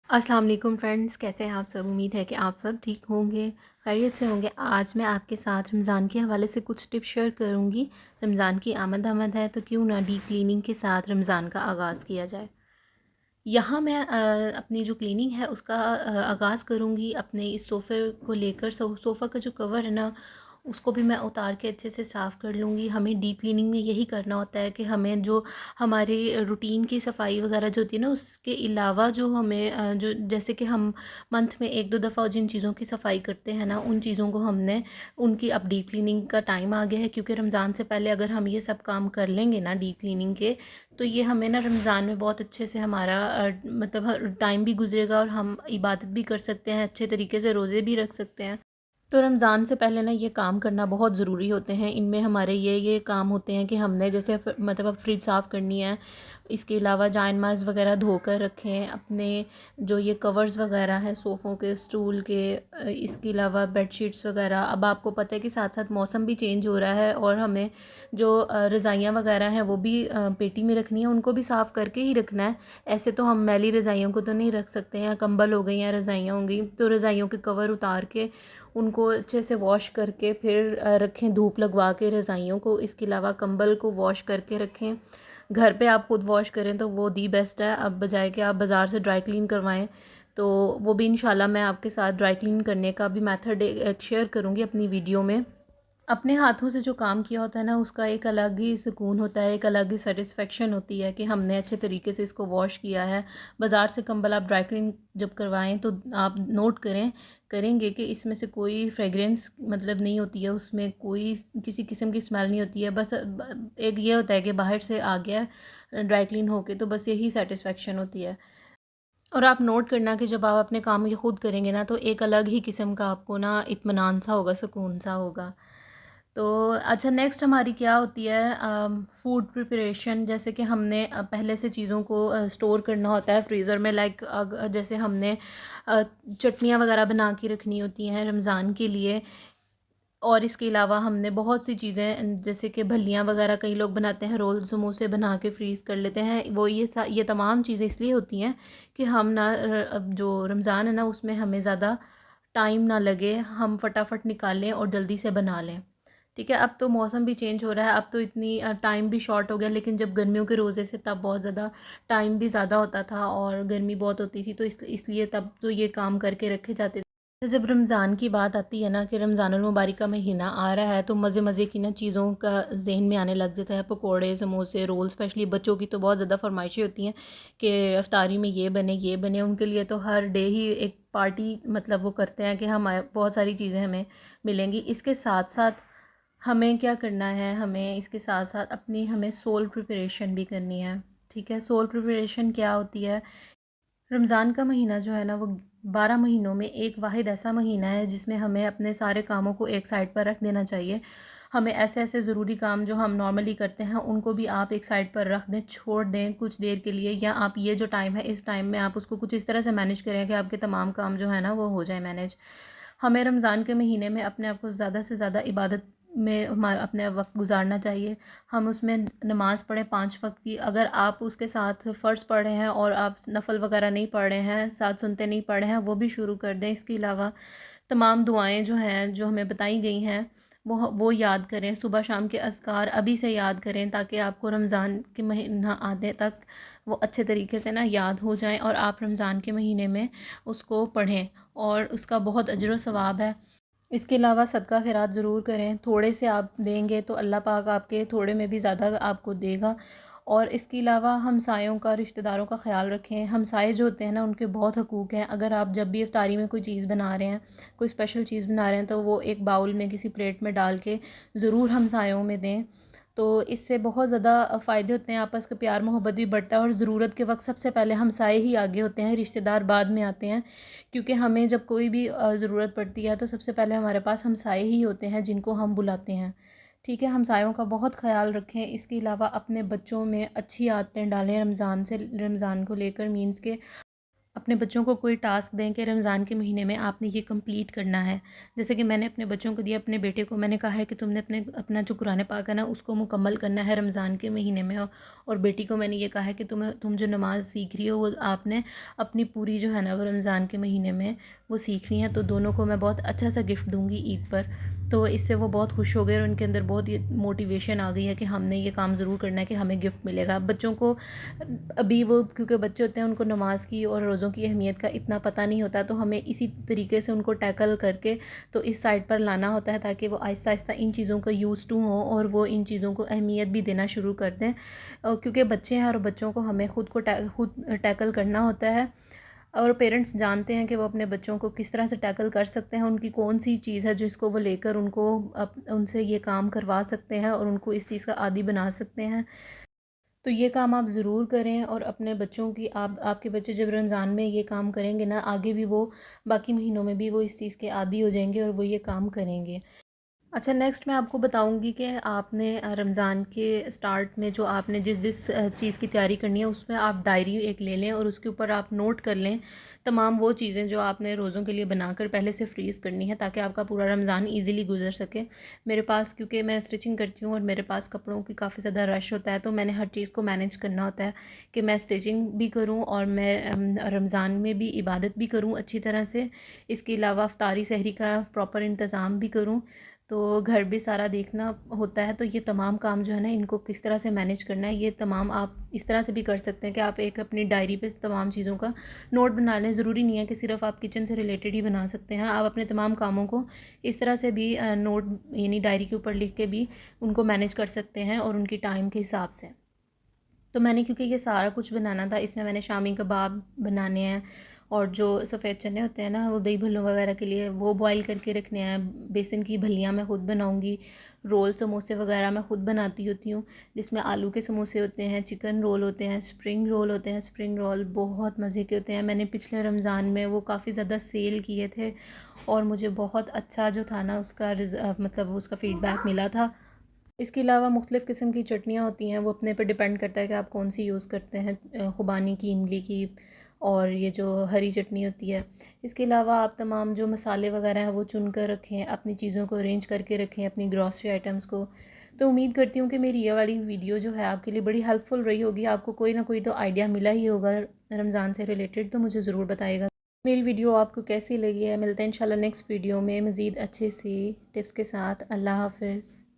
अस्सलाम वालेकुम फ्रेंड्स, कैसे हैं आप सब। उम्मीद है कि आप सब ठीक होंगे, खैरियत से होंगे। आज मैं आपके साथ रमज़ान के हवाले से कुछ टिप्स शेयर करूंगी। रमज़ान की आमद है तो क्यों ना डीप क्लीनिंग के साथ रमज़ान का आगाज़ किया जाए। यहाँ मैं अपनी जो क्लीनिंग है उसका आगाज़ करूँगी अपने इस सोफ़े को लेकर। सोफ़ा का जो कवर है ना, उसको भी मैं उतार के अच्छे से साफ़ कर लूँगी। हमें डीप क्लीनिंग में यही करना होता है कि हमें जो हमारी रूटीन की सफाई वगैरह जो होती है ना, उसके अलावा जो हमें जो जैसे कि हम मंथ में 1-2 दफ़ा जिन चीज़ों की सफाई करते हैं ना, उन चीज़ों को हमने उनकी अब डीप क्लीनिंग का टाइम आ गया है। क्योंकि रमज़ान से पहले अगर हम ये सब काम कर लेंगे ना डीप क्लीनिंग के, तो ये हमें ना रमज़ान में बहुत अच्छे से हमारा मतलब टाइम भी गुजरेगा और हम इबादत भी कर सकते हैं, अच्छे तरीके से रोज़े भी रख सकते हैं। तो रमज़ान से पहले ना ये काम करना बहुत ज़रूरी होते हैं। इनमें हमारे ये काम होते हैं कि हमने जैसे मतलब अब फ्रिज साफ़ करनी है, इसके अलावा जायनमाज़ वगैरह धोकर रखें। अपने जो ये कवर्स वगैरह हैं सोफ़ों के, स्टूल के, इसके अलावा बेडशीट्स वगैरह। अब आपको पता है कि साथ साथ मौसम भी चेंज हो रहा है और हमें जो रज़ाइयाँ वगैरह हैं वो भी पेटी में रखनी है, उनको भी साफ़ करके ही रखना है। ऐसे तो हम मैली रज़ाइयों को तो नहीं रख सकते हैं, कंबल हो गई या रज़ाइयाँ हो गई, तो रज़ाइयों के कवर उतार के उनको अच्छे से वॉश करके फिर रखें, धूप लगवा के रज़ाइयों को। इसके अलावा कंबल को वॉश करके रखें। घर पे आप खुद वॉश करें तो वो दी बेस्ट है, अब बजाय कि आप बाज़ार से ड्राई क्लीन करवाएं। तो वो भी इंशाल्लाह मैं आपके साथ ड्राई क्लीन करने का भी मेथड एक शेयर करूँगी अपनी वीडियो में। अपने हाथों से जो काम किया होता है ना, उसका एक अलग ही सुकून होता है, एक अलग ही सेटिस्फेक्शन होती है कि हमने अच्छे तरीके से इसको वॉश किया है। बाज़ार से कंबल आप ड्राई क्लीन जब करवाएं तो आप नोट करेंगे कि इसमें से कोई फ्रेगरेंस मतलब नहीं होती है, उसमें कोई किसी किस्म की स्मेल नहीं होती है। बस एक ये होता है कि बाहर से आ गया ड्राई क्लीन होके, तो बस यही सेटिस्फेक्शन होती है। और आप नोट करना कि जब आप अपने काम ये खुद करेंगे ना, तो एक अलग ही किस्म का आपको ना इत्मीनान सा होगा, सुकून सा होगा। तो अच्छा, नेक्स्ट हमारी क्या होती है, फूड प्रिपरेशन। जैसे कि हमने पहले से चीज़ों को स्टोर करना होता है फ्रीज़र में। लाइक जैसे हमने चटनियाँ वगैरह बना के रखनी होती हैं रमज़ान के लिए। और इसके अलावा हमने बहुत सी चीज़ें जैसे कि भल्लियाँ वगैरह कई लोग बनाते हैं, रोल समोसे बना के फ्रीज़ कर लेते हैं। वो ये तमाम चीज़ें इसलिए होती हैं कि हम ना अब जो रमज़ान है ना, उसमें हमें ज़्यादा टाइम ना लगे, हम फटाफट निकालें और जल्दी से बना लें। ठीक है, अब तो मौसम भी चेंज हो रहा है, अब तो इतनी टाइम भी शॉर्ट हो गया। लेकिन जब गर्मियों के रोज़े थे तब बहुत ज़्यादा टाइम भी ज़्यादा होता था और गर्मी बहुत होती थी, तो इसलिए तब तो ये काम करके रखे जाते थे। तो जब रमज़ान की बात आती है ना कि रमज़ानुल मुबारक का महीना आ रहा है, तो मज़े मज़े की ना चीज़ों का जहन में आने लग जाता है। पकोड़े, समोसे, रोल, स्पेशली बच्चों की तो बहुत ज़्यादा फरमाइशें होती हैं कि इफ्तारी में ये बने। उनके लिए तो हर डे ही एक पार्टी मतलब वो करते हैं कि हम बहुत सारी चीज़ें हमें मिलेंगी। इसके साथ साथ हमें क्या करना है, हमें इसके साथ साथ अपनी हमें सोल प्रिपरेशन भी करनी है। ठीक है, सोल प्रिपरेशन क्या होती है। रमज़ान का महीना जो है ना, वो 12 महीनों में एक वाहिद ऐसा महीना है जिसमें हमें अपने सारे कामों को एक साइड पर रख देना चाहिए। हमें ऐसे ऐसे ज़रूरी काम जो हम नॉर्मली करते हैं उनको भी आप एक साइड पर रख दें, छोड़ दें कुछ देर के लिए। या आप ये जो टाइम है, इस टाइम में आप उसको कुछ इस तरह से मैनेज करें कि आपके तमाम काम जो है ना वो हो जाए मैनेज। हमें रमज़ान के महीने में अपने आप को ज़्यादा से ज़्यादा इबादत में हमारा अपने वक्त गुजारना चाहिए। हम उसमें नमाज़ पढ़ें 5 वक्त की। अगर आप उसके साथ फ़र्ज़ पढ़ रहे हैं और आप नफ़ल वगैरह नहीं पढ़ रहे हैं, साथ सुनते नहीं पढ़ रहे हैं, वो भी शुरू कर दें। इसके अलावा तमाम दुआएं जो हैं, जो हमें बताई गई हैं, वो याद करें। सुबह शाम के अज़कार अभी से याद करें ताकि आपको रमज़ान के महीना आने तक वो अच्छे तरीके से ना याद हो जाएं और आप रमज़ान के महीने में उसको पढ़ें और उसका बहुत अजर व सवाब है। इसके अलावा सदका खैरात ज़रूर करें। थोड़े से आप देंगे तो अल्लाह पाक आपके थोड़े में भी ज़्यादा आपको देगा। और इसके अलावा हमसायों का, रिश्तेदारों का ख़्याल रखें। हमसाए जो होते हैं ना, उनके बहुत हकूक़ हैं। अगर आप जब भी इफ्तारी में कोई चीज़ बना रहे हैं, कोई स्पेशल चीज़ बना रहे हैं, तो वो एक बाउल में किसी प्लेट में डाल के ज़रूर हमसायों में दें। तो इससे बहुत ज़्यादा फ़ायदे होते हैं, आपस का प्यार मोहब्बत भी बढ़ता है। और ज़रूरत के वक्त सबसे पहले हमसाए ही आगे होते हैं, रिश्तेदार बाद में आते हैं। क्योंकि हमें जब कोई भी ज़रूरत पड़ती है तो सबसे पहले हमारे पास हमसाए ही होते हैं जिनको हम बुलाते हैं। ठीक है, हमसायों का बहुत ख़्याल रखें। इसके अलावा अपने बच्चों में अच्छी आदतें डालें रमज़ान को लेकर। मीन्स के अपने बच्चों को कोई टास्क दें कि रमज़ान के महीने में आपने ये कंप्लीट करना है। जैसे कि मैंने अपने बच्चों को दिया, अपने बेटे को मैंने कहा है कि तुमने अपना जो कुरान पाक है ना उसको मुकम्मल करना है रमज़ान के महीने में। और बेटी को मैंने ये कहा है कि तुम जो नमाज़ सीख रही हो वो आपने अपनी पूरी जो है ना वो रमज़ान के महीने में वो सीखनी है। तो दोनों को मैं बहुत अच्छा सा गिफ्ट दूँगी ईद पर। तो इससे वो बहुत खुश हो गए और उनके अंदर बहुत ही मोटिवेशन आ गई है कि हमने ये काम ज़रूर करना है कि हमें गिफ्ट मिलेगा। बच्चों को अभी वो क्योंकि बच्चे होते हैं उनको नमाज़ की और रोज़ों की अहमियत का इतना पता नहीं होता, तो हमें इसी तरीके से उनको टैकल करके तो इस साइड पर लाना होता है ताकि वो आहिस्ता आहिस्ता इन चीज़ों का यूज़ टू हों और वो इन चीज़ों को अहमियत भी देना शुरू कर दें। क्योंकि बच्चे हैं और बच्चों को हमें खुद टैकल करना होता है और पेरेंट्स जानते हैं कि वो अपने बच्चों को किस तरह से टैकल कर सकते हैं, उनकी कौन सी चीज़ है जिसको वो लेकर उनको उनसे ये काम करवा सकते हैं और उनको इस चीज़ का आदी बना सकते हैं। तो ये काम आप ज़रूर करें और अपने बच्चों की आपके बच्चे जब रमज़ान में ये काम करेंगे ना, आगे भी वो बाकी महीनों में भी वो इस चीज़ के आदी हो जाएंगे और वो ये काम करेंगे। अच्छा, नेक्स्ट मैं आपको बताऊंगी कि आपने रमज़ान के स्टार्ट में जो आपने जिस जिस चीज़ की तैयारी करनी है उसमें आप डायरी एक ले लें और उसके ऊपर आप नोट कर लें तमाम वो चीज़ें जो आपने रोज़ों के लिए बनाकर पहले से फ्रीज़ करनी है ताकि आपका पूरा रमज़ान इजीली गुजर सके। मेरे पास क्योंकि मैं स्टिचिंग करती हूँ और मेरे पास कपड़ों की काफ़ी ज़्यादा रश होता है, तो मैंने हर चीज़ को मैनेज करना होता है कि मैं स्टिचिंग भी करूँ और मैं रमज़ान में भी इबादत भी करूँ अच्छी तरह से। इसके अलावा अफ्तारी सहरी का प्रॉपर इंतज़ाम भी करूँ, तो घर भी सारा देखना होता है। तो ये तमाम काम जो है ना इनको किस तरह से मैनेज करना है, ये तमाम आप इस तरह से भी कर सकते हैं कि आप एक अपनी डायरी पे तमाम चीज़ों का नोट बना लें। ज़रूरी नहीं है कि सिर्फ आप किचन से रिलेटेड ही बना सकते हैं, आप अपने तमाम कामों को इस तरह से भी नोट यानी डायरी के ऊपर लिख के भी उनको मैनेज कर सकते हैं और उनकी टाइम के हिसाब से। तो मैंने क्योंकि ये सारा कुछ बनाना था, इसमें मैंने शामी कबाब बनाने हैं और जो सफ़ेद चने होते हैं ना वो दही भल्लों वगैरह के लिए वो बॉईल करके रखने हैं। बेसन की भल्लियाँ मैं ख़ुद बनाऊंगी। रोल समोसे वगैरह मैं ख़ुद बनाती होती हूँ, जिसमें आलू के समोसे होते हैं, चिकन रोल होते हैं, स्प्रिंग रोल होते हैं। स्प्रिंग रोल बहुत मज़े के होते हैं। मैंने पिछले रमज़ान में वो काफ़ी ज़्यादा सेल किए थे और मुझे बहुत अच्छा जो था ना उसका मतलब उसका फ़ीडबैक मिला था। इसके अलावा मुख्तलिफ़ किस्म की चटनियाँ होती हैं, वो अपने पे डिपेंड करता है कि आप कौन सी यूज़ करते हैं, खुबानी की, इमली की और ये जो हरी चटनी होती है। इसके अलावा आप तमाम जो मसाले वगैरह हैं वो चुन कर रखें, अपनी चीज़ों को अरेंज करके रखें, अपनी ग्रॉसरी आइटम्स को। तो उम्मीद करती हूँ कि मेरी ये वाली वीडियो जो है आपके लिए बड़ी हेल्पफुल रही होगी। आपको कोई ना कोई तो आइडिया मिला ही होगा रमज़ान से रिलेटेड, तो मुझे ज़रूर बताइएगा मेरी वीडियो आपको कैसी लगी है। मिलते हैं इंशाल्लाह नेक्स्ट वीडियो में मज़ीद अच्छे सी टिप्स के साथ। अल्लाह हाफ़िज़।